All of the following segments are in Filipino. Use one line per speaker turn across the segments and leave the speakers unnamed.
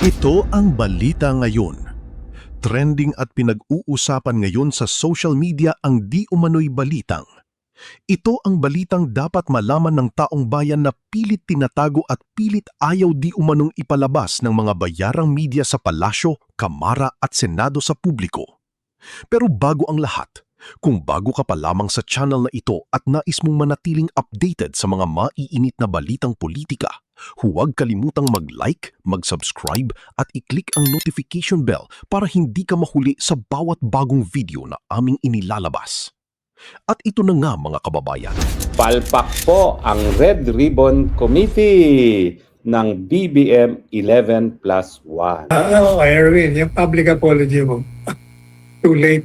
Ito ang balita ngayon. Trending at pinag-uusapan ngayon sa social media ang di umano'y balitang. Ito ang balitang dapat malaman ng taong bayan na pilit tinatago at pilit ayaw di umanong ipalabas ng mga bayarang media sa palasyo, kamara at senado sa publiko. Pero bago ang lahat, kung bago ka pa lamang sa channel na ito at nais mong manatiling updated sa mga maiinit na balitang politika, huwag kalimutang mag-like, mag-subscribe at i-click ang notification bell para hindi ka mahuli sa bawat bagong video na aming inilalabas. At ito na nga mga kababayan.
Palpak po ang Red Ribbon Committee ng BBM 11+1.
Erwin, yung public apology mo, too late.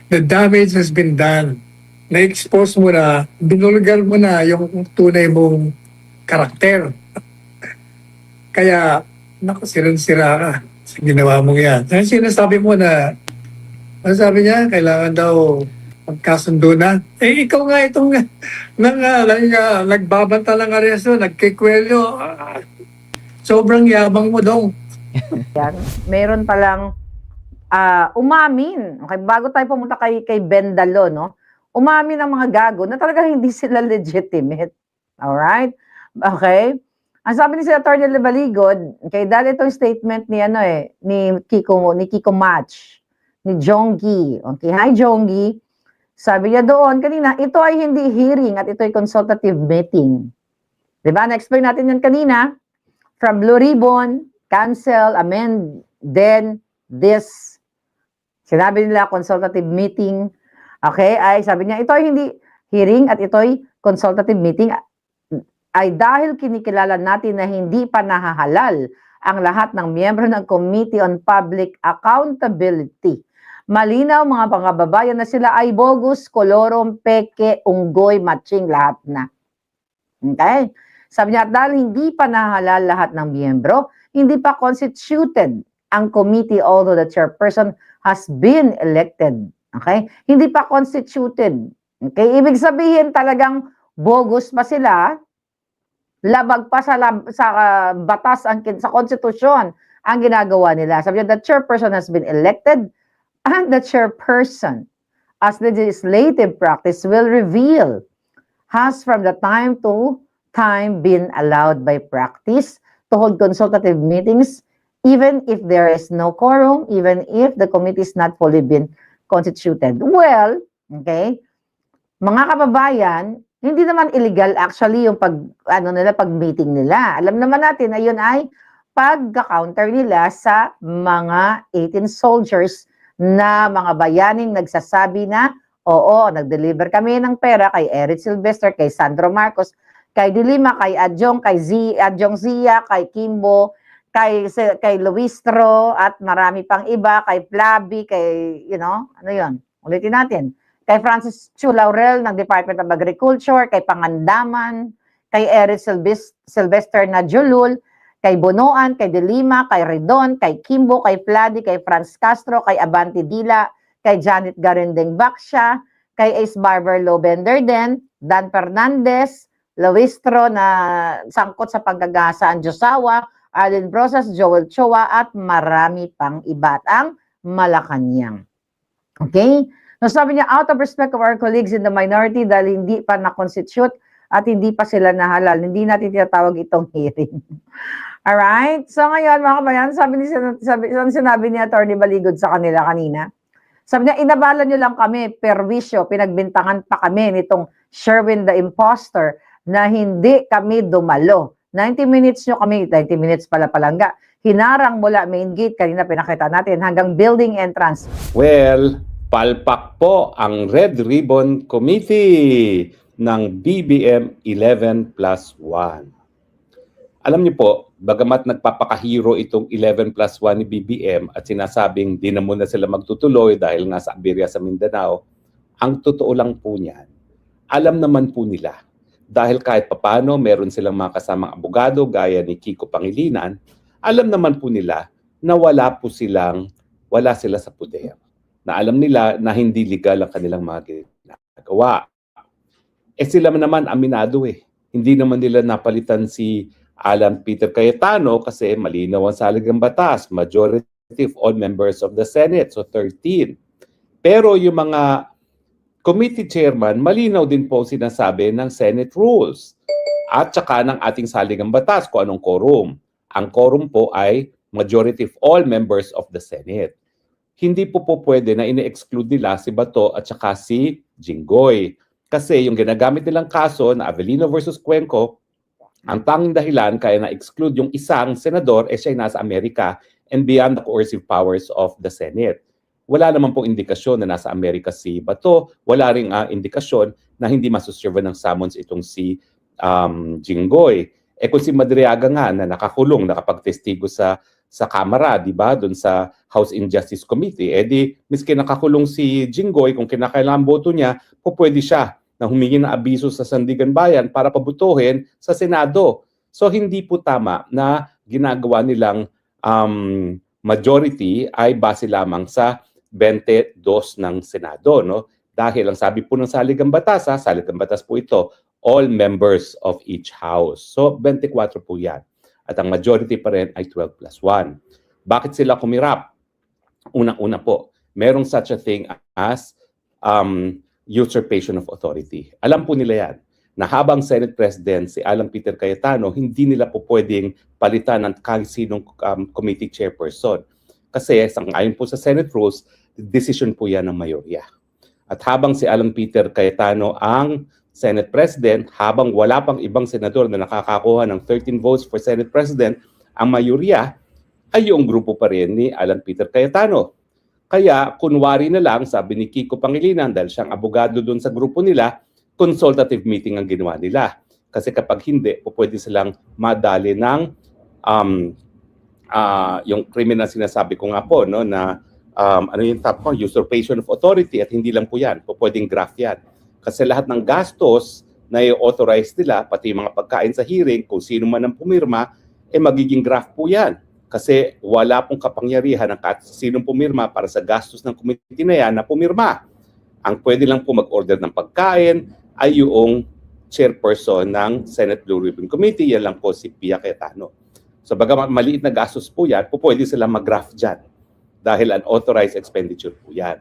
The damage has been done. Na-expose mo na, binulgar mo na yung tunay mong karakter. Kaya, naku, sirang-sira ka sa ginawa mong yan. Kaya sinasabi mo na, ano sabi niya, kailangan daw magkasundo na. Eh, ikaw nga itong nagbabanta ng aresto, nagkikwelyo. Sobrang yabang mo daw.
Yan. Meron palang umamin. Okay, bago tayo pumunta kay Bendalo, no? Umamin ang mga gago na talagang hindi sila legitimate. Alright? Okay? Ang sabi ni Senator Lebaligod, okay, dahil itong statement ni ni Kiko Match, ni Jonggi. Okay, hi Jonggi. Sabi niya doon kanina, ito ay hindi hearing at ito ay consultative meeting. 'Di ba? Na-explain natin 'yan kanina. From Blue Ribbon, cancel, amend, then this. Sinabi nila consultative meeting. Okay, ay sabi niya, ito ay hindi hearing at ito ay consultative meeting. Ay dahil kinikilala natin na hindi pa nahahalal ang lahat ng miyembro ng Committee on Public Accountability. Malinaw mga pangababayan na sila ay bogus, kolorom, peke, unggoy, matching, lahat na. Okay? Sabi niya, dahil hindi pa nahalal lahat ng miyembro, hindi pa constituted ang committee although the chairperson has been elected. Okay? Hindi pa constituted. Okay? Ibig sabihin talagang bogus pa sila, labag pa sa batas, sa konstitusyon ang ginagawa nila. Sabi niya, the chairperson has been elected and the chairperson, as legislative practice will reveal, has from the time to time been allowed by practice to hold consultative meetings, even if there is no quorum, even if the committee is not fully been constituted. Well, okay, mga kababayan, hindi naman illegal actually yung pag-meeting nila. Alam naman natin na yun ay pag-counter nila sa mga 18 soldiers na mga bayaning nagsasabi na, oo, nag-deliver kami ng pera kay Eric Sylvester, kay Sandro Marcos, kay Dilima, kay Adjong, Adjong Zia, kay Kimbo, kay Luistro, at marami pang iba, kay Flavi, kay, ano yun, ulitin natin, kay Francis Chu Laurel ng Department of Agriculture, kay Pangandaman, kay Eric Sylvester na Julul, kay Bonoan, kay Dilima, kay Redon, kay Kimbo, kay Flavi, kay Franz Castro, kay Abante Dila, kay Janet Garindeng Baksha, kay Ace Barber Lobenderden, Dan Fernandez, Luistro na sangkot sa pagkagasaan Josawa, Allen Brosas, Joel Choa, at marami pang iba at ang Malacanang. Okay? So sabi niya, out of respect of our colleagues in the minority dahil hindi pa na-constitute at hindi pa sila nahalal, hindi natin tinatawag itong hearing. Alright? So ngayon, mga kabayan, sinabi ni Atty. Baligod sa kanila kanina, sabi niya, inabalan nyo lang kami, perwisyo, pinagbintangan pa kami nitong Sherwin the Imposter na hindi kami dumalo. 90 minutes nyo kami, 90 minutes pala palangga. Hinarang mula main gate, kanina pinakita natin, hanggang building entrance.
Well, palpak po ang Red Ribbon Committee ng BBM 11+1. Alam niyo po, bagamat nagpapakahiro itong 11+1 ni BBM at sinasabing di na muna sila magtutuloy dahil nasa Aberya sa Mindanao, ang totoo lang po niyan, alam naman po nila. Dahil kahit papano meron silang mga kasamang abogado gaya ni Kiko Pangilinan, alam naman po nila na wala sila sa poder. Na alam nila na hindi legal ang kanilang mga ginagawa. Sila naman aminado eh. Hindi naman nila napalitan si Alan Peter Cayetano kasi malinaw ang saligang batas, majority of all members of the Senate, so 13. Pero yung mga committee chairman, malinaw din po sinasabi ng Senate rules at saka ng ating saligang batas kung anong quorum. Ang quorum po ay majority of all members of the Senate. Hindi po pwede na ine-exclude nila si Bato at saka si Jinggoy. Kasi yung ginagamit nilang kaso na Avellino versus Cuenco, ang tanging dahilan kaya na-exclude yung isang senador siya nasa Amerika and beyond the coercive powers of the Senate. Wala naman pong indikasyon na nasa Amerika si Bato. Wala ring indikasyon na hindi masuserve ng summons itong si Jinggoy. Kung si Madriaga nga na nakakulong, nakapagtestigo sa Kamara, di ba, doon sa House Injustice Committee, di miski nakakulong si Jinggoy, kung kinakailangan boto niya, pwede siya na humingi ng abiso sa Sandigan Bayan para pabutuhin sa Senado. So hindi po tama na ginagawa nilang majority ay base lamang sa 22 ng Senado, no? Dahil ang sabi po ng saligang batas po ito, all members of each house. So 24 po yan. At ang majority pa rin ay 12 plus 1. Bakit sila kumirap? Unang-una po, merong such a thing as usurpation of authority. Alam po nila yan na habang Senate President si Alan Peter Cayetano, hindi nila po pwedeng palitan ng kahit sinong committee chairperson. Kasi ayon po sa Senate rules, decision po yan ng mayorya. At habang si Alan Peter Cayetano ang Senate President, habang wala pang ibang senador na nakakakuha ng 13 votes for Senate President, ang mayorya ay yung grupo pa rin ni Alan Peter Cayetano. Kaya, kunwari na lang, sabi ni Kiko Pangilinan, dahil siyang abogado doon sa grupo nila, consultative meeting ang ginawa nila. Kasi kapag hindi, pwede silang madali ng yung criminal sinasabi ko nga po, no, na ano yung top ko, usurpation of authority, at hindi lang po yan, pwedeng graft yan. Kasi lahat ng gastos na i-authorize nila, pati yung mga pagkain sa hearing, kung sino man ang pumirma, magiging graft po yan. Kasi wala pong kapangyarihan ng sinong pumirma para sa gastos ng committee na yan na pumirma. Ang pwede lang po mag-order ng pagkain ay yung chairperson ng Senate Blue Ribbon Committee, yan lang po si Pia Cayetano. So bagamat maliit na gastos po yan, pwede sila mag-graft dyan dahil unauthorized expenditure po yan.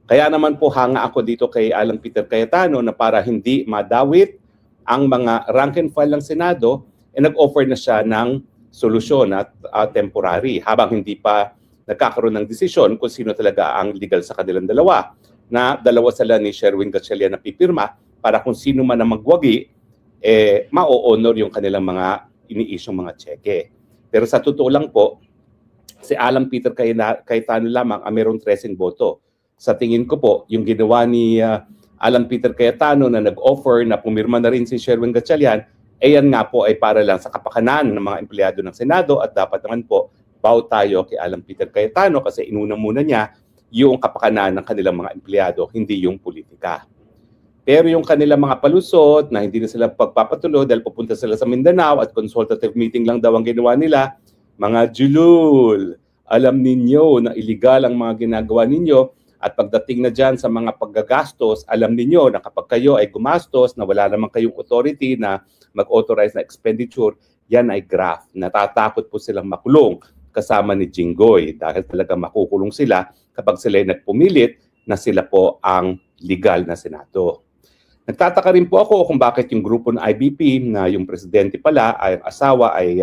Kaya naman po hanga ako dito kay Alan Peter Cayetano na para hindi madawit ang mga rank and file ng Senado, nag-offer na siya ng solusyon at temporary habang hindi pa nagkakaroon ng desisyon kung sino talaga ang legal sa kanilang dalawa. Na dalawa sila ni Sherwin Gatchalian na pipirma para kung sino man ang magwagi, ma-honor yung kanilang mga ini-isyong mga cheque. Pero sa totoo lang po, si Alan Peter Cayetano lamang ang mayroong 13 boto. Sa tingin ko po, yung ginawa ni Alan Peter Cayetano na nag-offer na pumirma na rin si Sherwin Gatchalian, yan nga po ay para lang sa kapakanan ng mga empleyado ng Senado at dapat naman po bow tayo kay Alan Peter Cayetano kasi inuna muna niya yung kapakanan ng kanilang mga empleyado, hindi yung politika. Pero yung kanilang mga palusot na hindi na sila pagpapatuloy dahil pupunta sila sa Mindanao at consultative meeting lang daw ang ginawa nila, mga julul, alam ninyo na illegal ang mga ginagawa ninyo at pagdating na dyan sa mga paggagastos, alam ninyo na kapag kayo ay gumastos na wala naman kayong authority na mag-authorize na expenditure, yan ay graft. Natatakot po silang makulong kasama ni Jinggoy dahil talaga makukulong sila kapag sila ay nagpumilit na sila po ang legal na Senado. Nagtataka rin po ako kung bakit yung grupo ng IBP na yung presidente pala ay asawa ay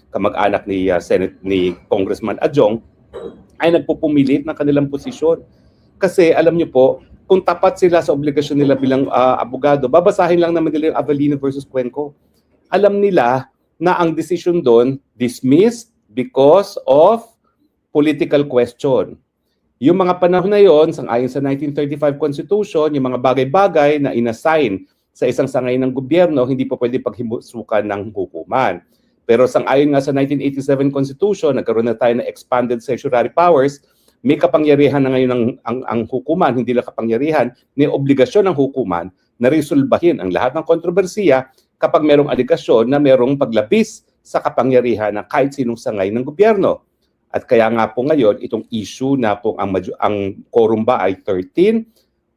kamag-anak ni Senate ni Congressman Adjong ay nagpupumilit ng kanilang posisyon. Kasi alam niyo po, kung tapat sila sa obligasyon nila bilang abogado, babasahin lang naman nila yung Avellino versus Cuenco. Alam nila na ang decision doon dismissed because of political question. Yung mga panahon na yon, ayon sa 1935 Constitution, yung mga bagay-bagay na inassign sa isang sangay ng gobyerno, hindi pa pwede paghimusukan ng hukuman. Pero ayon nga sa 1987 Constitution, nagkaroon na tayo ng expanded certiorari powers, may kapangyarihan na ngayon ang hukuman, hindi lang kapangyarihan, may obligasyon ng hukuman na resolbahin ang lahat ng kontrobersiya kapag merong aligasyon na merong paglabis sa kapangyarihan ng kahit sinong sangay ng gobyerno. At kaya nga po ngayon, itong issue na po ang quorum ba ay 13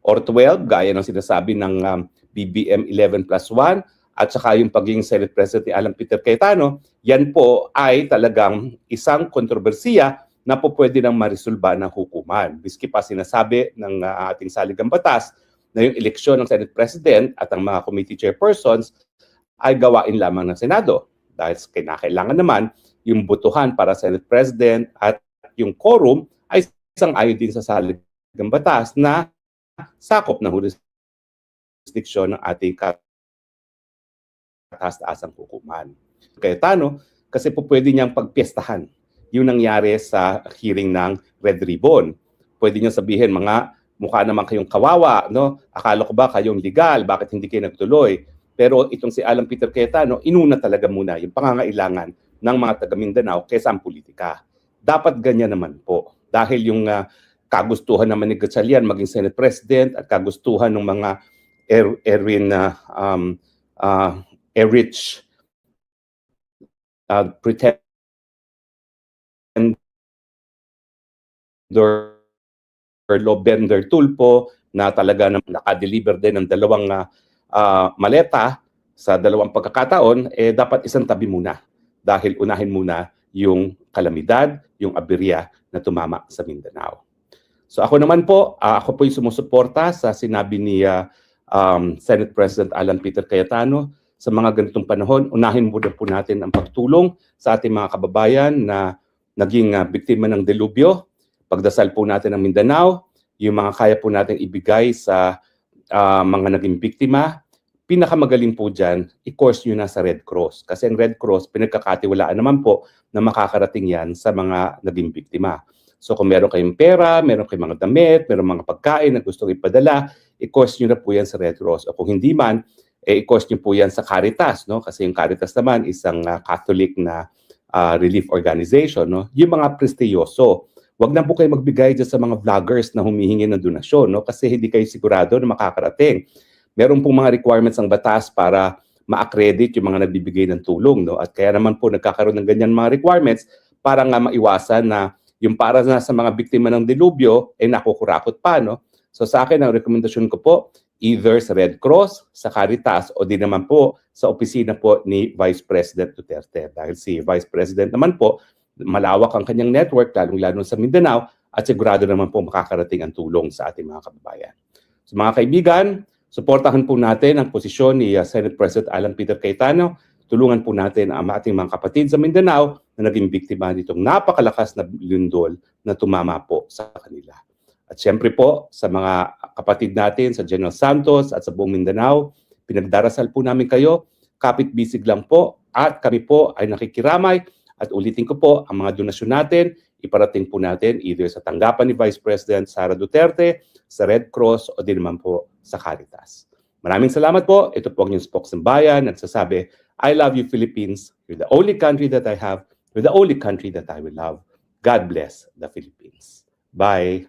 or 12, gaya ng sinasabi ng BBM 11 plus 1, at saka yung pagiging Senate President ni Alan Peter Cayetano, yan po ay talagang isang kontrobersiya na po pwede nang marisolba ng hukuman. Biski pa sinasabi ng ating saligang batas na yung eleksyon ng Senate President at ang mga committee chairpersons ay gawain lamang ng Senado. Dahil kinakailangan naman yung botohan para Senate President at yung quorum ay sang-ayon din sa saligang batas na sakop ng jurisdiksyon ng ating kataas-taasang hukuman. Cayetano, kasi po pwede niyang pagpiestahan yung nangyari sa hearing ng Red Ribbon. Pwede niyang sabihin, mga mukha naman kayong kawawa, no? Akala ko ba kayong legal, bakit hindi kayo nagtuloy? Pero itong si Alan Peter Cayetano, inuna talaga muna yung pangangailangan ng mga taga Mindanao kaysa ang politika. Dapat ganyan naman po. Dahil yung kagustuhan naman ni Gatchalian maging Senate President at kagustuhan ng mga Erich pretender Lobender Tulpo na talaga nakadeliver din ng dalawang maleta sa dalawang pagkakataon, dapat isang tabi muna. Dahil unahin muna yung kalamidad, yung aberya na tumama sa Mindanao. So ako naman po, ako po yung sumusuporta sa sinabi ni Senate President Alan Peter Cayetano. Sa mga ganitong panahon, unahin muna po natin ang pagtulong sa ating mga kababayan na naging biktima ng delubyo. Pagdasal po natin ang Mindanao, yung mga kaya po natin ibigay sa mga naging biktima. Pinakamagaling po dyan, i-course nyo na sa Red Cross. Kasi ang Red Cross, pinagkakatiwalaan naman po na makakarating yan sa mga naging biktima. So kung meron kayong pera, meron kayong mga damit, meron mga pagkain na gusto ipadala, i-course nyo na po yan sa Red Cross. O kung hindi man, i-course nyo po yan sa Caritas, no? Kasi yung Caritas naman isang Catholic na relief organization, no? Yung mga prestiyoso. Wag na po kayo magbigay dyan sa mga vloggers na humihingi ng donasyon, no? Kasi hindi kayo sigurado na makakarating. Meron pong mga requirements ng batas para ma-accredit yung mga nagbibigay ng tulong, no? At kaya naman po nagkakaroon ng ganyan mga requirements para nga maiwasan na yung para na sa mga biktima ng delubyo nakukurakot pa, no? So sa akin, ang rekomendasyon ko po, either sa Red Cross, sa Caritas, o di naman po sa opisina po ni Vice President Duterte. Dahil si Vice President naman po, malawak ang kanyang network, lalong-lalo sa Mindanao, at sigurado naman po makakarating ang tulong sa ating mga kababayan. So mga kaibigan, suportahan po natin ang posisyon ni Senate President Alan Peter Cayetano. Tulungan po natin ang ating mga kapatid sa Mindanao na naging biktima nitong napakalakas na lindol na tumama po sa kanila. At siyempre po sa mga kapatid natin sa General Santos at sa buong Mindanao, pinagdarasal po namin kayo, kapit-bisig lang po at kami po ay nakikiramay at ulitin ko po ang mga donasyon natin, iparating po natin either sa tanggapan ni Vice President Sara Duterte, sa Red Cross o din naman po sa Caritas. Maraming salamat po. Ito po ang inyong spokesman nagsasabi, I love you Philippines. You're the only country that I have. You're the only country that I will love. God bless the Philippines. Bye.